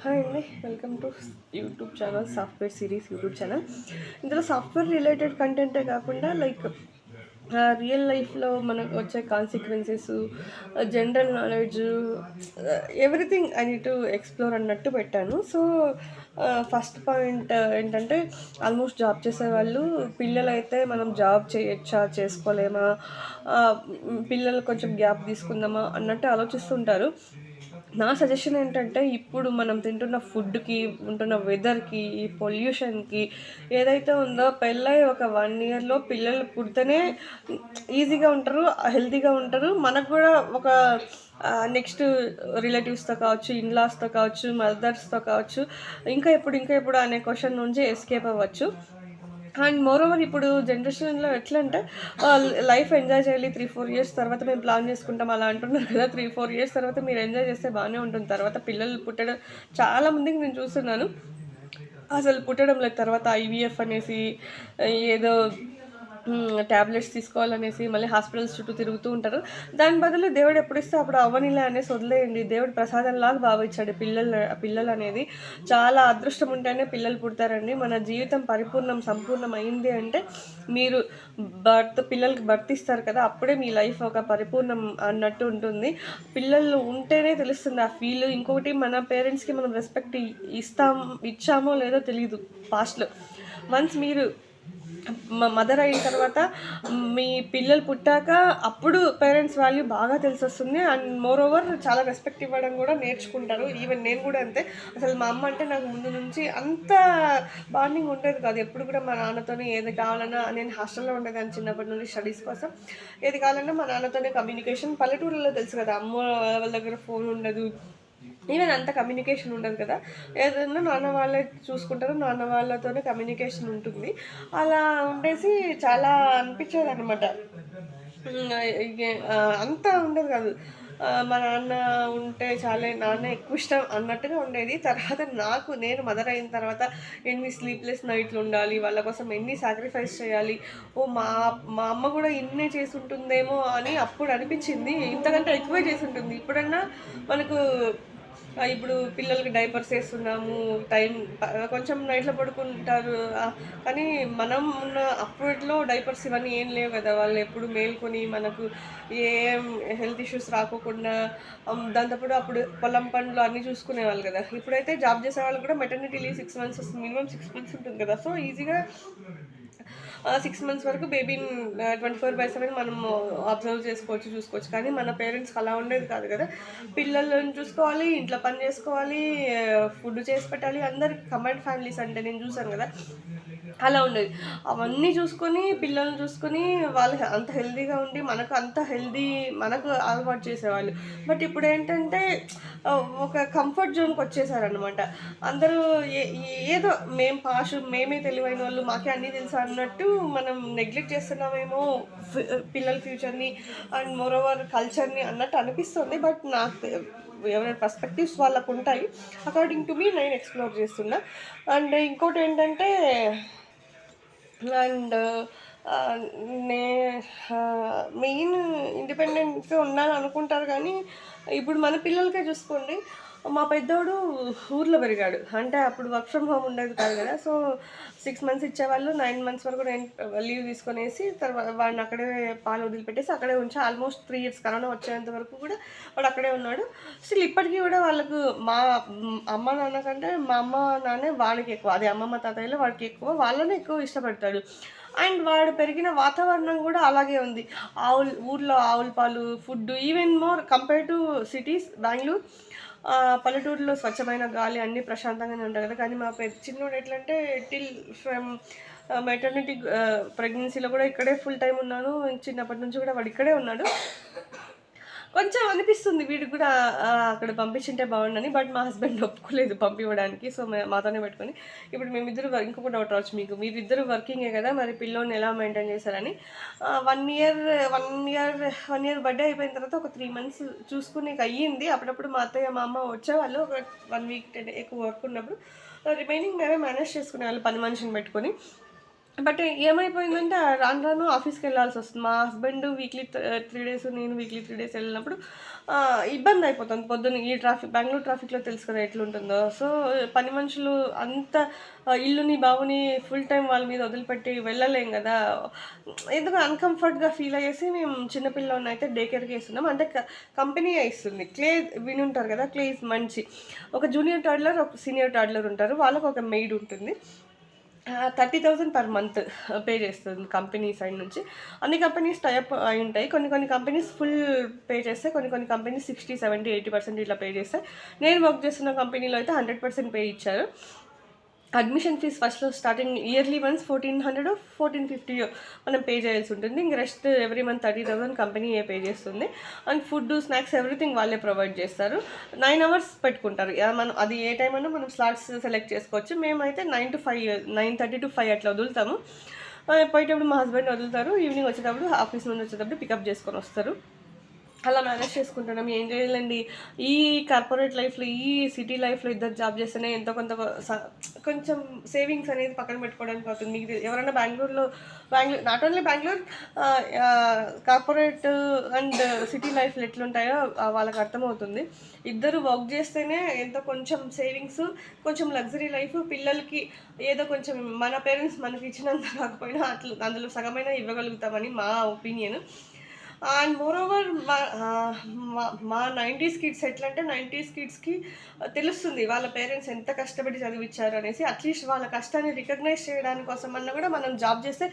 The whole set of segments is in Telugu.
హాయ్ అండి, welcome to YouTube channel software series YouTube channel. ఇందులో సాఫ్ట్వేర్ రిలేటెడ్ కంటెంటే కాకుండా రియల్ లైఫ్లో మనకు వచ్చే consequences, general knowledge, everything I need to explore అన్నట్టు పెట్టాను. సో ఫస్ట్ పాయింట్ ఏంటంటే, ఆల్మోస్ట్ జాబ్ చేసేవాళ్ళు పిల్లలైతే మనం జాబ్ చేయొచ్చా చేసుకోలేమా, పిల్లలు కొంచెం గ్యాప్ తీసుకుందామా అన్నట్టు ఆలోచిస్తుంటారు. నా సజెషన్ ఏంటంటే, ఇప్పుడు మనం తింటున్న ఫుడ్కి, ఉంటున్న వెదర్కి, ఈ పొల్యూషన్కి ఏదైతే ఉందో, పెళ్ళై ఒక 1 ఇయర్లో పిల్లలు పుడితేనే ఈజీగా ఉంటారు, హెల్తీగా ఉంటారు. మనకు కూడా ఒక నెక్స్ట్ రిలేటివ్స్తో కావచ్చు, ఇన్లాస్తో కావచ్చు, మదర్స్తో కావచ్చు, ఇంకా ఎప్పుడు అనే క్వశ్చన్ నుంచి ఎస్కేప్ అవ్వచ్చు. అండ్ మోరోవర్ ఇప్పుడు జనరేషన్లో ఎట్లా అంటే, లైఫ్ ఎంజాయ్ చేయాలి, 3-4 ఇయర్స్ తర్వాత మేము ప్లాన్ చేసుకుంటాం అలా అంటున్నారు కదా. 3-4 ఇయర్స్ తర్వాత మీరు ఎంజాయ్ చేస్తే బాగానే ఉంటుంది. తర్వాత పిల్లలు పుట్టడం చాలా మందికి నేను చూస్తున్నాను, అసలు పుట్టడం లేదు. తర్వాత ఐవీఎఫ్ అనేసి ఏదో ట్యాబ్లెట్స్ తీసుకోవాలనేసి మళ్ళీ హాస్పిటల్స్ చుట్టూ తిరుగుతూ ఉంటారు. దాని బదులు దేవుడు ఎప్పుడు ఇస్తే అప్పుడు అవ్వనిలే అనేసి వదిలేయండి. దేవుడు ప్రసాదంలాగా భావించాడు పిల్లలు అనేది. చాలా అదృష్టం ఉంటేనే పిల్లలు పుడతారండి. మన జీవితం సంపూర్ణం అయింది అంటే, మీరు పిల్లలకి బర్త్ ఇస్తారు కదా, అప్పుడే మీ లైఫ్ ఒక పరిపూర్ణం అన్నట్టు ఉంటుంది. పిల్లలు ఉంటేనే తెలుస్తుంది ఆ ఫీల్. ఇంకొకటి, మన పేరెంట్స్కి మనం రెస్పెక్ట్ ఇచ్చామో లేదో తెలియదు పాస్ట్లో. వన్స్ మీరు మదర్ అయిన తర్వాత, మీ పిల్లలు పుట్టాక అప్పుడు పేరెంట్స్ వాల్యూ బాగా తెలిసొస్తుంది. అండ్ మోర్ ఓవర్ చాలా రెస్పెక్ట్ ఇవ్వడం కూడా నేర్చుకుంటారు. ఈవెన్ నేను కూడా అంతే. అసలు మా అమ్మ అంటే నాకు ముందు నుంచి అంత బాండింగ్ ఉండేది కాదు. ఎప్పుడు కూడా మా నాన్నతోనే ఏది కావాలన్నా, నేను హాస్టల్లో ఉండేదాన్ని చిన్నప్పటి నుండి స్టడీస్ కోసం. ఏది కావాలన్నా మా నాన్నతోనే కమ్యూనికేషన్. పల్లెటూరులో తెలుసు కదా, అమ్మ వాళ్ళ దగ్గర ఫోన్ ఉండదు, ఈవెన్ అంత కమ్యూనికేషన్ ఉండదు కదా. ఏదైనా నాన్న వాళ్ళే చూసుకుంటారు, నాన్న వాళ్ళతోనే కమ్యూనికేషన్ ఉంటుంది. అలా ఉండేసి చాలా అనిపించేది అనమాట. అంతా ఉండదు కాదు. మా నాన్న ఉంటే చాలే, నాన్న ఎక్కువ ఇష్టం అన్నట్టుగా ఉండేది. తర్వాత నేను మదర్ అయిన తర్వాత ఎన్ని స్లీప్లెస్ నైట్లు ఉండాలి, వాళ్ళ కోసం ఎన్ని సాక్రిఫైస్ చేయాలి, మా మా అమ్మ కూడా ఇన్నే చేసి ఉంటుందేమో అని అప్పుడు అనిపించింది. ఇంతకంటే ఎక్కువే చేసి ఉంటుంది. ఇప్పుడన్నా మనకు ఇప్పుడు పిల్లలకి డైపర్స్ వేస్తున్నాము, కొంచెం నైట్లో పడుకుంటారు. కానీ మనం ఉన్న అప్పట్లో డైపర్స్ ఇవన్నీ ఏం లేవు కదా. వాళ్ళు ఎప్పుడు మేల్కొని మనకు ఏం హెల్త్ ఇష్యూస్ రాకోకుండా, దాంతోపాటు అప్పుడు పొలం పనులు అన్నీ చూసుకునేవాళ్ళు కదా. ఇప్పుడైతే జాబ్ చేసే వాళ్ళు కూడా మెటర్నిటీ లీవ్ 6 months వస్తుంది, మినిమం 6 months ఉంటుంది కదా. సో ఈజీగా 6 months వరకు బేబీని 24/7 మనం అబ్జర్వ్ చూసుకోవచ్చు. కానీ మన పేరెంట్స్కి అలా ఉండేది కాదు కదా. పిల్లలను చూసుకోవాలి, ఇంట్లో పని చేసుకోవాలి, ఫుడ్ చేసి పెట్టాలి. అందరికి కమాండ్ ఫ్యామిలీస్ అంటే నేను చూసాను కదా, అలా ఉండేది. అవన్నీ చూసుకొని, పిల్లల్ని చూసుకొని, వాళ్ళు అంత హెల్తీగా ఉండి మనకు అలవాటు చేసేవాళ్ళు. బట్ ఇప్పుడు ఏంటంటే, ఒక కంఫర్ట్ జోన్కి వచ్చేసారనమాట. అందరూ ఏదో మేమే తెలివైన వాళ్ళు, మాకే అన్నీ తెలుసు అన్నట్టు మనం నెగ్లెక్ట్ చేస్తున్నామేమో పిల్లల ఫ్యూచర్ని అండ్ మోరోవర్ కల్చర్ని అన్నట్టు అనిపిస్తుంది. బట్ నాకు ఎవరైనా పర్స్పెక్టివ్స్ వాళ్ళకు ఉంటాయి. అకార్డింగ్ టు మీ నేను ఎక్స్ప్లోర్ చేస్తున్నా. అండ్ ఇంకోటి ఏంటంటే, అండ్ నే మెయిన్ ఇండిపెండెంట్గా ఉండాలని అనుకుంటారు. కానీ ఇప్పుడు మన పిల్లలకే చూసుకోండి. మా పెద్దోడు ఊర్లో పెరిగాడు. అంటే అప్పుడు వర్క్ ఫ్రమ్ హోమ్ ఉండేది కాదు కదా. సో 6 months ఇచ్చేవాళ్ళు. 9 months వరకు నేను లీవ్ తీసుకొనేసి తర్వాత వాడిని అక్కడే పాలు వదిలిపెట్టేసి అక్కడే ఉంచా. ఆల్మోస్ట్ 3 years కరోనా వచ్చేంత వరకు కూడా వాడు అక్కడే ఉన్నాడు. స్టిల్ ఇప్పటికీ కూడా వాళ్ళకు మా అమ్మ నాన్న కంటే మా అమ్మ నాన్నే వాడికి ఎక్కువ, అదే అమ్మమ్మ తాతయ్యలో వాడికి ఎక్కువ, వాళ్ళనే ఎక్కువ ఇష్టపడతాడు. అండ్ వాడు పెరిగిన వాతావరణం కూడా అలాగే ఉంది. ఊర్లో ఆవుల పాలు, food, even more compare to cities, Bengaluru. పల్లెటూరులో స్వచ్ఛమైన గాలి, అన్నీ ప్రశాంతంగానే ఉంటాయి కదా. కానీ మా చిన్నోడు ఎట్లంటే, టిల్ ఫ్రమ్ మెటర్నిటీ ప్రెగ్నెన్సీలో కూడా ఇక్కడే ఫుల్ టైం ఉన్నాను. చిన్నప్పటి నుంచి కూడా వాడు ఇక్కడే ఉన్నాడు. కొంచెం అనిపిస్తుంది వీడికి కూడా అక్కడ పంపించింటే బాగుండని. బట్ మా హస్బెండ్ ఒప్పుకోలేదు పంపించడానికి. సో మాతోనే పెట్టుకొని, ఇప్పుడు మేమిద్దరు ఇంకొక డౌట్ రావచ్చు మీకు, మీరిద్దరు వర్కింగే కదా, మరి పిల్లోని ఎలా మెయింటైన్ చేశారని. 1 year బర్త్డే అయిపోయిన తర్వాత ఒక 3 months చూసుకుని అయ్యింది. అప్పుడప్పుడు మా అత్తయ్య మా అమ్మ వచ్చేవాళ్ళు. ఒక 1 week 10 ఎక్కువ వర్క్ ఉన్నప్పుడు రిమైనింగ్ మేమే మేనేజ్ చేసుకునేవాళ్ళు, పని మనిషిని పెట్టుకొని. బట్ ఏమైపోయిందంటే రాను రాను ఆఫీస్కి వెళ్ళాల్సి వస్తుంది. మా హస్బెండ్ వీక్లీ 3 డేస్, నేను వీక్లీ 3 డేస్ వెళ్ళినప్పుడు ఇబ్బంది అయిపోతుంది. పొద్దున్న ఈ బెంగళూరు ట్రాఫిక్లో తెలుసు కదా ఎట్లుంటుందో. సో పని మనుషులు అంత ఇల్లుని బావుని ఫుల్ టైం వాళ్ళ మీద వదిలిపెట్టి వెళ్ళలేం కదా. ఎందుకు అన్కంఫర్ట్గా ఫీల్ అయ్యేసి మేము చిన్నపిల్లని అయితే డే కేర్కి వేస్తున్నాం. అంటే కంపెనీ ఇస్తుంది. క్లే వినుంటారు కదా, క్లే ఇస్ మంచి. ఒక జూనియర్ టాడ్లర్, ఒక సీనియర్ టాడ్లర్ ఉంటారు. వాళ్ళకు ఒక మెయిడ్ ఉంటుంది. 30,000 పర్ మంత్ పే చేస్తుంది కంపెనీ సైడ్ నుంచి. అన్ని కంపెనీస్ టైప్ అయి ఉంటాయి. కొన్ని కంపెనీస్ ఫుల్ పే చేస్తాయి, కొన్ని కంపెనీస్ 60, 70, 80% ఇట్లా పే చేస్తాయి. నేను వర్క్ చేస్తున్న కంపెనీలో అయితే 100% పే ఇచ్చారు. అడ్మిషన్ ఫీజ్ ఫస్ట్లో స్టార్టింగ్ ఇయర్లీ వన్స్ 1400, 1450 మనం పే చేయాల్సి ఉంటుంది. ఇంక rest every month 30,000 company pay చేస్తుంది. అండ్ ఫుడ్, స్నాక్స్ ఎవ్రీథింగ్ వాళ్ళే ప్రొవైడ్ చేస్తారు. 9 hours పెట్టుకుంటారు. మనం అది ఏ టైం అయినా మనం స్లాట్స్ సెలెక్ట్ చేసుకోవచ్చు. మేమైతే 9 to 5, 9:30 to 5 అట్లా వదులుతాము. పోయేటప్పుడు మా హస్బెండ్ వదులుతారు. ఈవినింగ్ వచ్చేటప్పుడు, ఆఫీస్ నుండి వచ్చేటప్పుడు పికప్ చేసుకొని వస్తారు. అలా మేనేజ్ చేసుకుంటున్నాం. ఏం చేయాలండి, ఈ కార్పొరేట్ లైఫ్లో, ఈ సిటీ లైఫ్లో ఇద్దరు జాబ్ చేస్తేనే ఎంతో కొంత కొంచెం సేవింగ్స్ అనేది పక్కన పెట్టుకోవడానికి అవుతుంది. మీకు ఎవరైనా Bengaluru, not only Bengaluru, corporate and city లైఫ్లో ఎట్లుంటాయో వాళ్ళకి అర్థమవుతుంది. ఇద్దరు వర్క్ చేస్తేనే ఎంతో కొంచెం సేవింగ్స్, కొంచెం లగ్జరీ లైఫ్, పిల్లలకి ఏదో కొంచెం మన పేరెంట్స్ మనకి ఇచ్చినంత కాకపోయినా అట్లా అందులో సగమైనా ఇవ్వగలుగుతామని మా ఒపీనియన్. అండ్ మోర్ ఓవర్ మా 90s కిడ్స్ ఎట్లా అంటే, 90s కిడ్స్కి తెలుస్తుంది వాళ్ళ పేరెంట్స్ ఎంత కష్టపడి చదివించారు అనేసి. అట్లీస్ట్ వాళ్ళ కష్టాన్ని రికగ్నైజ్ చేయడానికి కోసం అన్నా కూడా మనం జాబ్ చేస్తే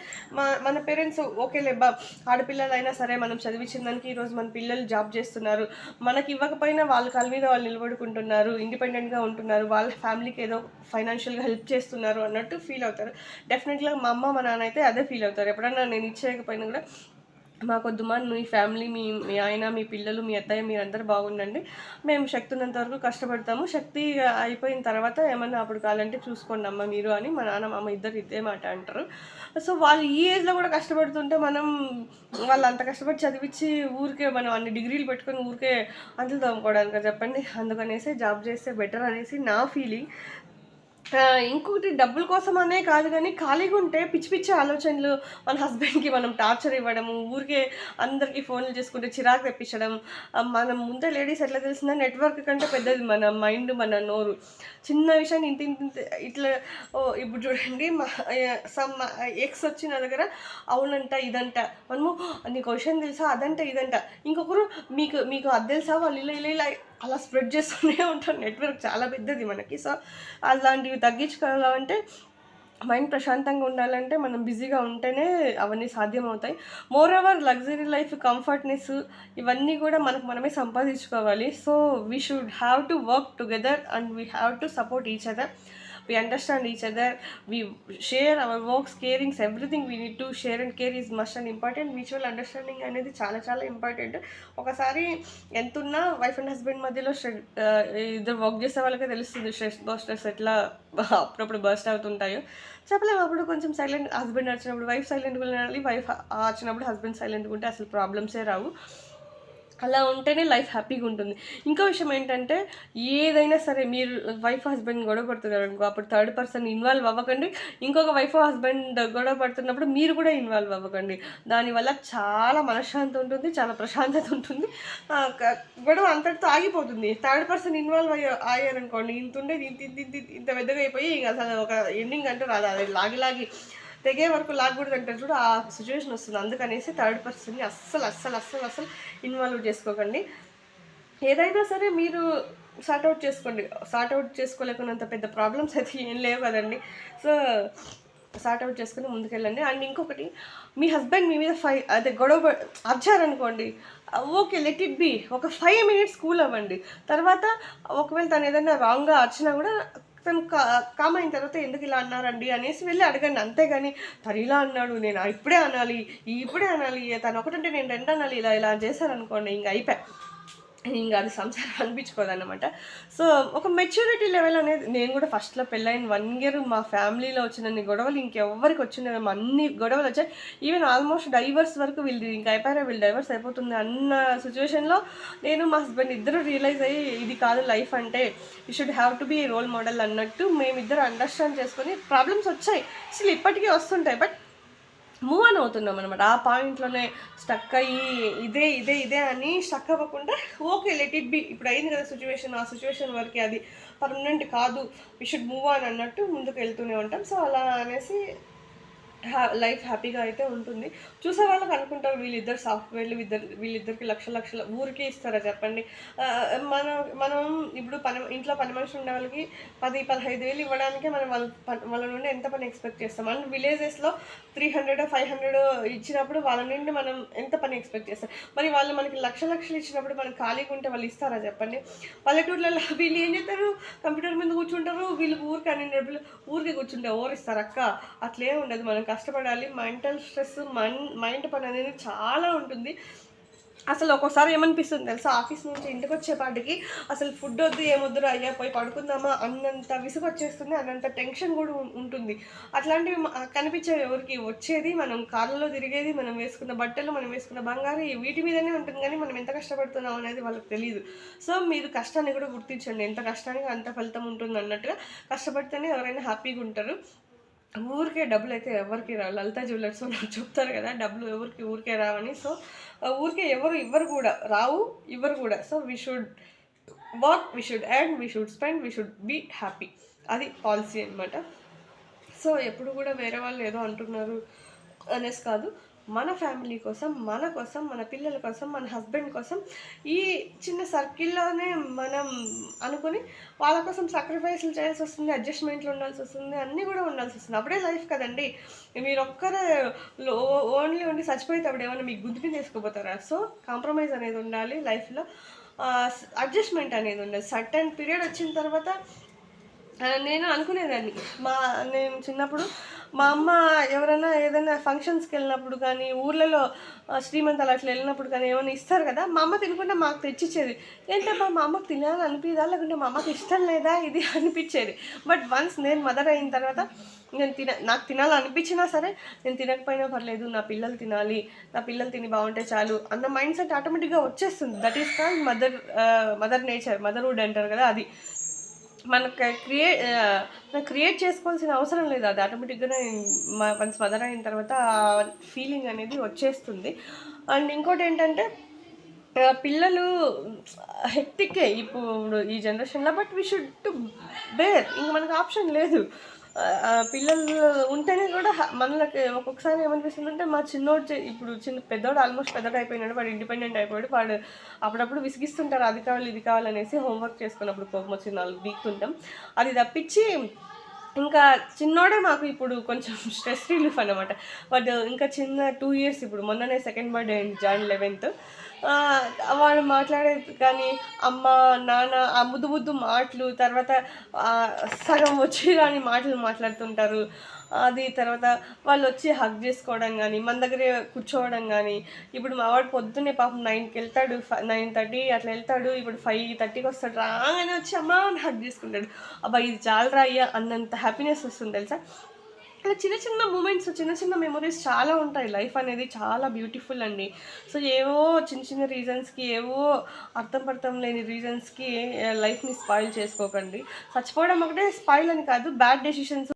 మన పేరెంట్స్ ఓకేలేబ్బా, ఆడపిల్లలైనా సరే మనం చదివించిన దానికి ఈరోజు మన పిల్లలు జాబ్ చేస్తున్నారు, మనకి ఇవ్వకపోయినా వాళ్ళ కాళ్ళ మీద వాళ్ళు నిలబడుకుంటున్నారు, ఇండిపెండెంట్గా ఉంటున్నారు, వాళ్ళ ఫ్యామిలీకి ఏదో ఫైనాన్షియల్గా హెల్ప్ చేస్తున్నారు అన్నట్టు ఫీల్ అవుతారు. డెఫినెట్గా మా అమ్మ మా నాన్న అయితే అదే ఫీల్ అవుతారు. ఎప్పుడన్నా నేను ఇచ్చేయకపోయినా కూడా, మాకొద్దుమా, మీ ఫ్యామిలీ, మీ ఆయన, మీ పిల్లలు, మీ అత్తయ్య, మీరందరూ బాగుండండి, మేము శక్తి ఉన్నంత వరకు కష్టపడతాము, శక్తి అయిపోయిన తర్వాత ఏమన్నా అప్పుడు కావాలంటే చూసుకోండి అమ్మ మీరు అని మా నాన్న మా అమ్మ ఇద్దరు ఇదే మాట అంటారు. సో వాళ్ళు ఈ ఏజ్లో కూడా కష్టపడుతుంటే మనం వాళ్ళు అంత కష్టపడి చదివించి ఊరికే మనం అన్ని డిగ్రీలు పెట్టుకొని ఊరికే అంతులు తోముకోవడానికి చెప్పండి. అందుకనేసి జాబ్ చేస్తే బెటర్ అనేసి నా ఫీలింగ్. ఇంకొకటి డబ్బుల కోసం అనే కాదు కానీ, ఖాళీగా ఉంటే పిచ్చి పిచ్చి ఆలోచనలు, మన హస్బెండ్కి మనం టార్చర్ ఇవ్వడము, ఊరికే అందరికీ ఫోన్లు చేసుకుంటే చిరాకు తెప్పించడం. మనం ముందే లేడీస్ ఎట్లా తెలిసిందా, నెట్వర్క్ కంటే పెద్దది మన మైండ్, మన నోరు. చిన్న విషయాన్ని ఇంత ఇంత ఇట్లా ఇప్పుడు చూడండి, మా సమ్ ఎక్స్ వచ్చి నా దగ్గర అవునంట ఇదంట, మనము నీకు క్వశ్చన్ తెలుసా అదంట ఇదంట, ఇంకొకరు మీకు మీకు అది తెలుసా, వాళ్ళు ఇలా ఇలా ఇలా అలా స్ప్రెడ్ చేస్తూనే ఉంటారు. నెట్వర్క్ చాలా పెద్దది మనకి. సో అలాంటివి తగ్గించుకోవాలంటే, మైండ్ ప్రశాంతంగా ఉండాలంటే మనం బిజీగా ఉంటేనే అవన్నీ సాధ్యమవుతాయి. More over luxury life, comfortness, ఇవన్నీ కూడా మనకు మనమే సంపాదించుకోవాలి. So we should have to work together and we have to support each other. We understand each other, we share our works, carings, everything we need to share and care is must and important. Mutual understanding అనేది చాలా చాలా ఇంపార్టెంట్. ఒకసారి ఎంతున్నా వైఫ్ అండ్ హస్బెండ్ మధ్యలో ఇద్దరు వర్క్ చేసే వాళ్ళకే తెలుస్తుంది స్ట్రెస్ బస్టర్స్ ఎట్లా అప్పుడప్పుడు బర్స్ట్ అవుతుంటాయో. చెప్పలేము. అప్పుడు కొంచెం సైలెంట్, హస్బెండ్ వచ్చినప్పుడు వైఫ్ సైలెంట్గా ఉండాలి, వైఫ్ వచ్చినప్పుడు హస్బెండ్ సైలెంట్గా ఉంటే అసలు ప్రాబ్లమ్సే రావు. అలా ఉంటేనే లైఫ్ హ్యాపీగా ఉంటుంది. ఇంకో విషయం ఏంటంటే, ఏదైనా సరే మీరు వైఫ్ హస్బెండ్ గొడవ పడుతున్నారు అనుకో, అప్పుడు థర్డ్ పర్సన్ ఇన్వాల్వ్ అవ్వకండి. ఇంకొక వైఫ్ హస్బెండ్ గొడవ పడుతున్నప్పుడు మీరు కూడా ఇన్వాల్వ్ అవ్వకండి. దానివల్ల చాలా మనశ్శాంతి ఉంటుంది, చాలా ప్రశాంతత ఉంటుంది. గొడవ అంతటితో ఆగిపోతుంది. థర్డ్ పర్సన్ ఇన్వాల్వ్ అయ్యారనుకోండి, ఇంత ఉండేది ఇంత పెద్దగా అయిపోయి అసలు ఒక ఎండింగ్ అంటూ రాదు. అది లాగి తెగే వరకు లాగకూడదు అంటారు చూడు, ఆ సిచ్యువేషన్ వస్తుంది. అందుకనేసి థర్డ్ పర్సన్ని అస్సలు ఇన్వాల్వ్ చేసుకోకండి. ఏదైనా సరే మీరు సార్ట్అవుట్ చేసుకోండి. సార్ట్అవుట్ చేసుకోలేకున్నంత పెద్ద ప్రాబ్లమ్స్ అయితే ఏం లేవు కదండి. సో సార్ట్అవుట్ చేసుకుని ముందుకెళ్ళండి. అండ్ ఇంకొకటి, మీ హస్బెండ్ మీ మీద గొడవ అరిచారనుకోండి, ఓకే, లెట్ ఇట్ బీ. ఒక 5 minutes కూల్ అవ్వండి. తర్వాత ఒకవేళ తను ఏదైనా రాంగ్గా అరిచినా కూడా తను కామ్ అయిన తర్వాత ఎందుకు ఇలా అన్నారండి అనేసి వెళ్ళి అడగండి. అంతేగాని తను ఇలా అన్నాడు, నేను ఇప్పుడే అనాలి, తను ఒకటంటే నేను 2 అనాలి, ఇలా చేశారనుకోండి, ఇంక అయిపోయా. ఇంకా అది సంసారం అనిపించుకోదన్నమాట. సో ఒక మెచ్యూరిటీ లెవెల్ అనేది నేను కూడా ఫస్ట్‌లో పెళ్ళైన 1 ఇయర్ మా ఫ్యామిలీలో వచ్చినన్ని గొడవలు ఇంకెవ్వరికి వచ్చిండవేమో అన్ని గొడవలు వచ్చాయి. ఈవెన్ ఆల్మోస్ట్ డైవర్స్ వరకు వీళ్ళది ఇంకా అయిపోయారా, వీళ్ళు డైవర్స్ అయిపోతుంది అన్న సిచ్యువేషన్‌లో నేను మా హస్బెండ్ ఇద్దరు రియలైజ్ అయ్యి ఇది కాదు లైఫ్ అంటే, you should have to be role model అన్నట్టు మేమిద్దరు అండర్‌స్టాండ్ చేసుకొని ప్రాబ్లమ్స్ వచ్చాయి. అసలు ఇప్పటికీ వస్తుంటాయి. బట్ మూవ్ ఆన్ అవుతున్నాం అనమాట. ఆ పాయింట్లోనే స్టక్ అయ్యి ఇదే అని స్టక్ అవ్వకుండా ఓకే లెట్ ఇట్ బి, ఇప్పుడు అయింది కదా సిచ్యువేషన్, ఆ సిచ్యువేషన్ వరకే, అది పర్మనెంట్ కాదు, వీ షుడ్ మూవ్ ఆన్ అన్నట్టు ముందుకు వెళ్తూనే ఉంటాం. సో అలా అనేసి లైఫ్ హ్యాపీగా అయితే ఉంటుంది. చూసే వాళ్ళకి అనుకుంటారు వీళ్ళిద్దరు సాఫ్ట్వేర్లు, వీళ్ళిద్దరికి లక్షల ఊరికే ఇస్తారా చెప్పండి. మనం మనం ఇప్పుడు ఇంట్లో పని మనిషి ఉండే వాళ్ళకి 10-15 వేలు ఇవ్వడానికే మనం వాళ్ళ నుండి ఎంత పని ఎక్స్పెక్ట్ చేస్తాం. అండ్ విలేజెస్లో 300-500 ఇచ్చినప్పుడు వాళ్ళ నుండి మనం ఎంత పని ఎక్స్పెక్ట్ చేస్తాం. మరి వాళ్ళు మనకి లక్షలు ఇచ్చినప్పుడు మనం ఖాళీగా ఉంటే వాళ్ళు ఇస్తారా చెప్పండి. పల్లెటూర్లలో వీళ్ళు ఏం చేస్తారు, కంప్యూటర్ మీద కూర్చుంటారు, వీళ్ళు ఊరికి అన్ని డబ్బులు ఊరికి కూర్చుంటే ఎవరు ఇస్తారు అక్క, అట్లే ఉండదు. మనం కష్టపడాలి. మెంటల్ స్ట్రెస్, మైండ్ పని అనేది చాలా ఉంటుంది. అసలు ఒక్కోసారి ఏమనిపిస్తుంది తెలుసా, ఆఫీస్ నుంచి ఇంటికి వచ్చేపాటికి అసలు ఫుడ్ వద్దు ఏమొద్దురు అయ్యా పోయి పడుకుందామా అన్నంత విసుగు వచ్చేస్తుంది, అన్నంత టెన్షన్ కూడా ఉంటుంది. అట్లాంటివి కనిపించేవి ఎవరికి, వచ్చేది మనం కార్లలో తిరిగేది, మనం వేసుకున్న బట్టలు, మనం వేసుకున్న బంగారు, వీటి మీదనే ఉంటుంది. కానీ మనం ఎంత కష్టపడుతున్నాం అనేది వాళ్ళకి తెలియదు. సో మీరు కష్టాన్ని కూడా గుర్తించండి, ఎంత కష్టానికి అంత ఫలితం ఉంటుంది అన్నట్టుగా కష్టపడితేనే ఎవరైనా హ్యాపీగా ఉంటారు. ఊరికే డబ్బులు అయితే ఎవరికి రావు. లలిత జ్యువెలర్స్ వాళ్ళు చెప్తారు కదా, డబ్బులు ఎవరికి ఊరికే రావని. సో ఊరికే ఇవ్వరు కూడా, రావు, ఇవ్వరు కూడా. So we should work, we should earn, we should spend, we should be happy. అది పాలసీ అనమాట. సో ఎప్పుడు కూడా వేరే వాళ్ళు ఏదో అంటున్నారు అనేసి కాదు, మన ఫ్యామిలీ కోసం, మన పిల్లల కోసం, మన హస్బెండ్ కోసం ఈ చిన్న సర్కిల్లోనే మనం అనుకుని వాళ్ళ కోసం సాక్రిఫైస్లు చేయాల్సి వస్తుంది, అడ్జస్ట్మెంట్లు ఉండాల్సి వస్తుంది, అన్నీ కూడా ఉండాల్సి వస్తుంది. అప్పుడే లైఫ్ కదండి. మీరు ఒక్కరే ఓన్లీ ఉండి చచ్చిపోతే అప్పుడు ఏమైనా మీకు గుద్దుని తీసుకోపోతారా? సో కాంప్రమైజ్ అనేది ఉండాలి లైఫ్లో, అడ్జస్ట్మెంట్ అనేది ఉండాలి. సర్టెన్ పీరియడ్ వచ్చిన తర్వాత నేను అనుకునేదాన్ని, నేను చిన్నప్పుడు మా అమ్మ ఎవరైనా ఏదైనా ఫంక్షన్స్కి వెళ్ళినప్పుడు కానీ, ఊర్లలో శ్రీమంతాలు అట్లా వెళ్ళినప్పుడు కానీ ఏమైనా ఇస్తారు కదా, మా అమ్మ తినకుండా మాకు తెచ్చిచ్చేది. ఏంటమ్మా మా అమ్మకి తినాలని అనిపిదా, లేకుంటే మా అమ్మకి ఇష్టం లేదా ఇది అనిపించేది. బట్ వన్స్ నేను మదర్ అయిన తర్వాత నాకు తినాలనిపించినా సరే, నేను తినకపోయినా పర్లేదు, నా పిల్లలు తినాలి, నా పిల్లలు తిని బాగుంటే చాలు అన్న మైండ్ సెట్ ఆటోమేటిక్గా వచ్చేస్తుంది. That is called mother nature, motherhood అంటారు కదా. అది మనకు క్రియేట్ చేసుకోవాల్సిన అవసరం లేదు, అది ఆటోమేటిక్గానే వన్స్ మదర్ అయిన తర్వాత ఫీలింగ్ అనేది వచ్చేస్తుంది. అండ్ ఇంకోటి ఏంటంటే పిల్లలు హెక్టిక్కే ఇప్పుడు ఈ జనరేషన్లో. But we should to bear, ఇంక మనకు ఆప్షన్ లేదు. పిల్లలు ఉంటేనే కూడా మనకి ఒక్కొక్కసారి ఏమనిపిస్తుంది అంటే, మా చిన్నోడు ఇప్పుడు పెద్దోడు ఆల్మోస్ట్ పెద్దోడు అయిపోయినాడు, వాడు ఇండిపెండెంట్ అయిపోయాడు. వాడు అప్పుడప్పుడు విసిగిస్తుంటారు, అది కావాలి ఇది కావాలనేసి. హోంవర్క్ చేసుకున్నప్పుడు కోపం వచ్చి 4 వీక్తుంటాం. అది తప్పించి ఇంకా చిన్నోడే మాకు ఇప్పుడు కొంచెం స్ట్రెస్ రిలీఫ్ అనమాట. బట్ ఇంకా చిన్న 2 years, ఇప్పుడు మొన్ననే సెకండ్ బర్త్డే అయింది Jan 11th. వాడు మాట్లాడేది కానీ అమ్మ నాన్న ఆ ముద్దు మాటలు, తర్వాత సగం వచ్చి రాని మాటలు మాట్లాడుతుంటారు. అది తర్వాత వాళ్ళు వచ్చి హగ్ చేసుకోవడం కానీ, మన దగ్గరే కూర్చోవడం కానీ. ఇప్పుడు మా వాడు పొద్దున్నే పాపం 9కి వెళ్తాడు, 9:30 అట్లా వెళ్తాడు. ఇప్పుడు 5:30కి వస్తాడు. రాగానే వచ్చి అమ్మ హగ్ చేసుకుంటాడు. అబ్బా ఇది చాలరా అయ్యా అన్నంత హ్యాపీనెస్ వస్తుంది తెలుసా. అలా చిన్న మూమెంట్స్, చిన్న మెమొరీస్ చాలా ఉంటాయి. లైఫ్ అనేది చాలా బ్యూటిఫుల్ అండి. సో ఏవో చిన్న రీజన్స్కి, ఏవో అర్థం లేని రీజన్స్కి లైఫ్ని స్పాయిల్ చేసుకోకండి. చచ్చిపోవడం ఒకటే స్పాయిల్ అని కాదు, బ్యాడ్ డెసిషన్స్